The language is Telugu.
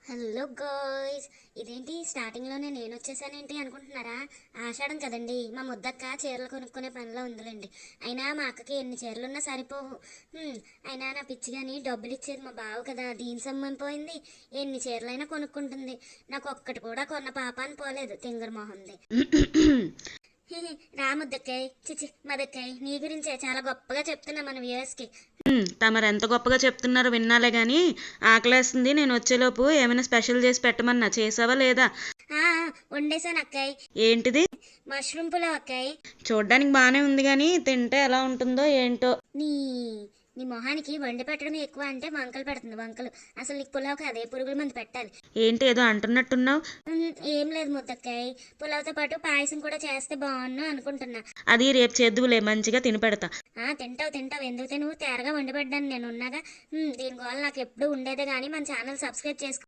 హలో గాయ్స్, ఇదేంటి స్టార్టింగ్లోనే నేను వచ్చేసానేంటి అనుకుంటున్నారా? ఆషాఢం కదండి, మా ముద్దక్క చీరలు కొనుక్కునే పనిలో ఉందిలేండి. అయినా మా అక్కకి ఎన్ని చీరలున్నా సరిపోవు. అయినా నా పిచ్చి కానీ డబ్బులు ఇచ్చేది మా బావ కదా, దీని సొమ్మం పోయింది. ఎన్ని చీరలైనా కొనుక్కుంటుంది. నాకు ఒక్కటి కూడా కొన్న పాపాన్ని పోలేదు, తింగర మొహంది. రాముద్దక్కయ్ చిచి మదక్కయ్, నీ గురించే చాలా గొప్పగా చెప్తున్నా మన వ్యూయర్స్కి. తమరు ఎంత గొప్పగా చెప్తున్నారో విన్నాలే గాని ఆకలేస్తుంది. నేను వచ్చేలోపు ఏమైనా స్పెషల్ చేసి పెట్టమన్నా చేసావా లేదా? వండేసాను అక్కయ్. ఏంటిది? మష్రూమ్ పులావ్ అక్కయ్. చూడ్డానికి బాగానే ఉంది కానీ తింటే ఎలా ఉంటుందో ఏంటో. నీ నీ మొహానికి వండి పెట్టడం ఎక్కువ అంటే వంకలు పెడుతుంది వంకలు. అసలు నీకు పులావ్ కాదే, పురుగుల మందు పెట్టాలి. ఏంటి ఏదో అంటున్నట్టున్నావు? ఏం లేదు ముద్దక్కాయ్, పులావ్తో పాటు పాయసం కూడా చేస్తే బాగున్ను అనుకుంటున్నా. అది రేపు చేద్దువులే, మంచిగా తిని పెడతా. తింటావు తింటావు, ఎందుకు నువ్వు తేరగా వండి పెట్టాను నేను ఉన్నాగా. దీని గోల నాకు ఎప్పుడు ఉండేదే కానీ మన ఛానల్ సబ్స్క్రైబ్ చేసుకో.